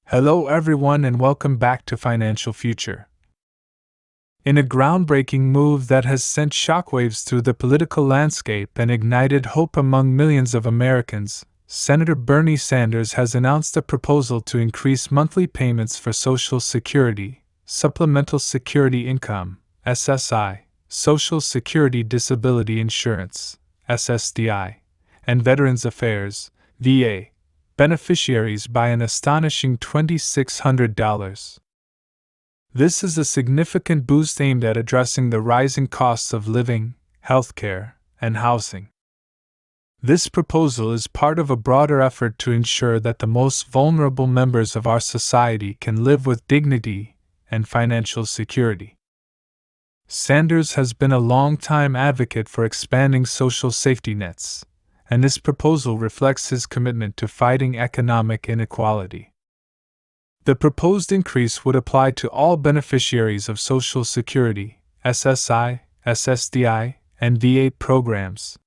Hello everyone and welcome back to Financial Future. In a groundbreaking move that has sent shockwaves through the political landscape and ignited hope among millions of Americans, Senator Bernie Sanders has announced a proposal to increase monthly payments for Social Security, Supplemental Security Income, SSI, Social Security Disability Insurance, SSDI, and Veterans Affairs, VA, beneficiaries by an astonishing $2,600. This is a significant boost aimed at addressing the rising costs of living, healthcare, and housing. This proposal is part of a broader effort to ensure that the most vulnerable members of our society can live with dignity and financial security. Sanders has been a long-time advocate for expanding social safety nets, and this proposal reflects his commitment to fighting economic inequality. The proposed increase would apply to all beneficiaries of Social Security, SSI, SSDI, and VA programs.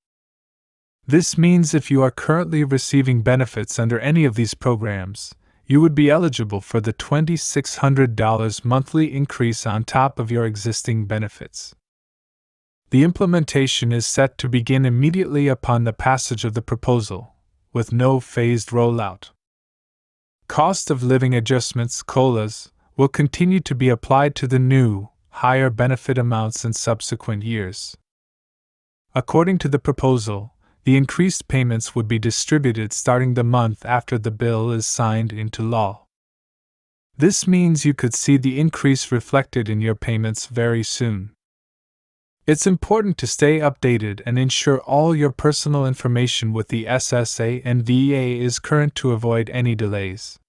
This means if you are currently receiving benefits under any of these programs, you would be eligible for the $2,600 monthly increase on top of your existing benefits. The implementation is set to begin immediately upon the passage of the proposal, with no phased rollout. Cost of living adjustments, COLAs, will continue to be applied to the new, higher benefit amounts in subsequent years. According to the proposal, the increased payments would be distributed starting the month after the bill is signed into law. This means you could see the increase reflected in your payments very soon. It's important to stay updated and ensure all your personal information with the SSA and VA is current to avoid any delays.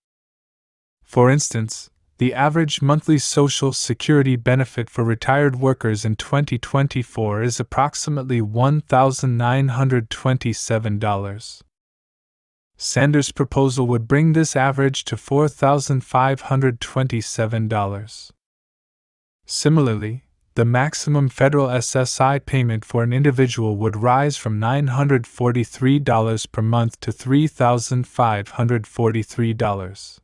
For instance, the average monthly Social Security benefit for retired workers in 2024 is approximately $1,927. Sanders' proposal would bring this average to $4,527. Similarly, the maximum federal SSI payment for an individual would rise from $943 per month to $3,543.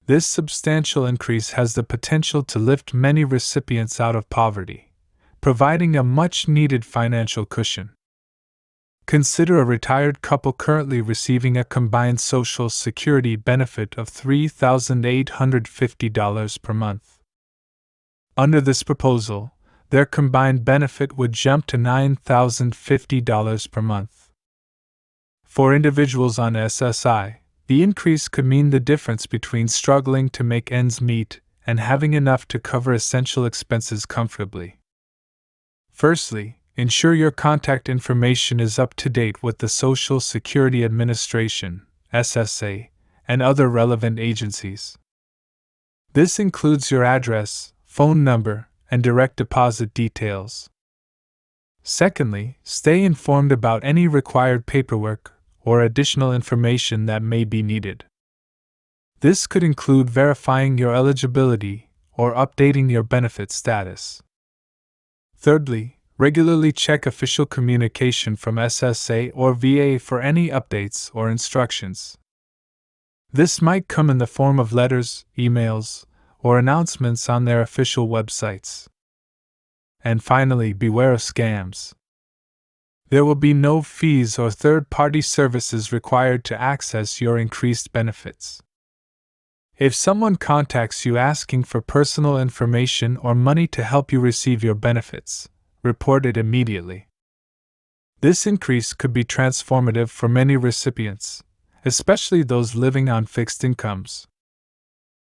This substantial increase has the potential to lift many recipients out of poverty, providing a much-needed financial cushion. Consider a retired couple currently receiving a combined Social Security benefit of $3,850 per month. Under this proposal, their combined benefit would jump to $9,050 per month. For individuals on SSI, the increase could mean the difference between struggling to make ends meet and having enough to cover essential expenses comfortably. Firstly, ensure your contact information is up to date with the Social Security Administration, SSA, and other relevant agencies. This includes your address, phone number, and direct deposit details. Secondly, stay informed about any required paperwork or additional information that may be needed. This could include verifying your eligibility or updating your benefit status. Thirdly, regularly check official communication from SSA or VA for any updates or instructions. This might come in the form of letters, emails, or announcements on their official websites. And finally, beware of scams. There will be no fees or third-party services required to access your increased benefits. If someone contacts you asking for personal information or money to help you receive your benefits, report it immediately. This increase could be transformative for many recipients, especially those living on fixed incomes.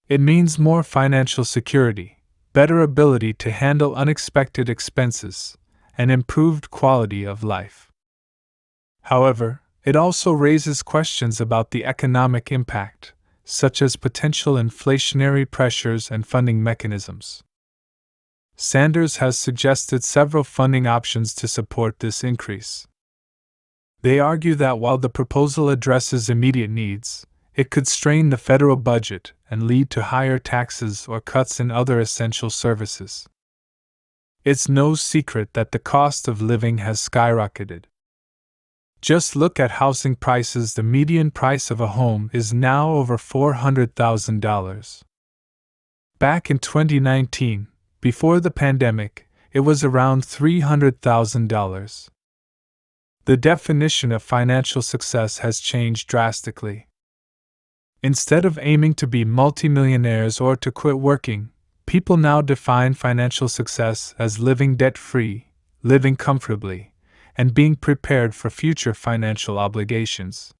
It means more financial security, better ability to handle unexpected expenses, and improved quality of life. However, it also raises questions about the economic impact, such as potential inflationary pressures and funding mechanisms. Sanders has suggested several funding options to support this increase. They argue that while the proposal addresses immediate needs, it could strain the federal budget and lead to higher taxes or cuts in other essential services. It's no secret that the cost of living has skyrocketed. Just look at housing prices. The median price of a home is now over $400,000. Back in 2019, before the pandemic, it was around $300,000. The definition of financial success has changed drastically. Instead of aiming to be multimillionaires or to quit working, people now define financial success as living debt-free, living comfortably, and being prepared for future financial obligations.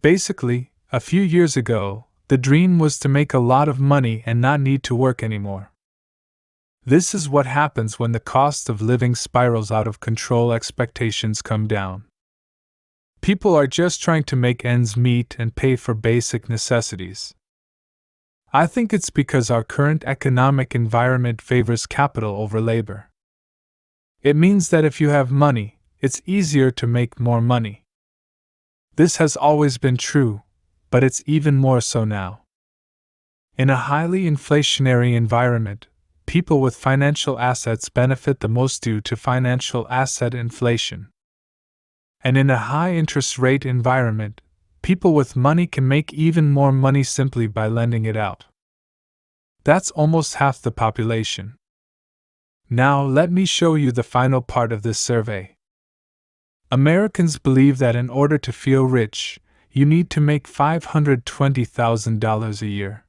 Basically, a few years ago, the dream was to make a lot of money and not need to work anymore. This is what happens when the cost of living spirals out of control. Expectations come down. People are just trying to make ends meet and pay for basic necessities. I think it's because our current economic environment favors capital over labor. It means that if you have money, it's easier to make more money. This has always been true, but it's even more so now. In a highly inflationary environment, people with financial assets benefit the most due to financial asset inflation. And in a high interest rate environment, people with money can make even more money simply by lending it out. That's almost half the population. Now let me show you the final part of this survey. Americans believe that in order to feel rich, you need to make $520,000 a year.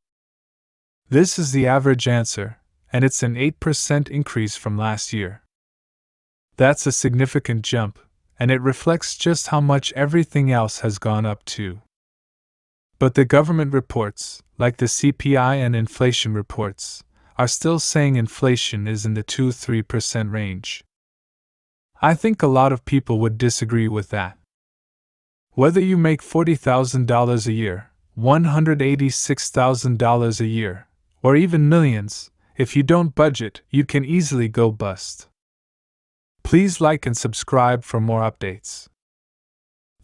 This is the average answer, and it's an 8% increase from last year. That's a significant jump, and it reflects just how much everything else has gone up too. But the government reports, like the CPI and inflation reports, are still saying inflation is in the 2-3% range. I think a lot of people would disagree with that. Whether you make $40,000 a year, $186,000 a year, or even millions, if you don't budget, you can easily go bust. Please like and subscribe for more updates.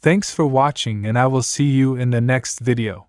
Thanks for watching, and I will see you in the next video.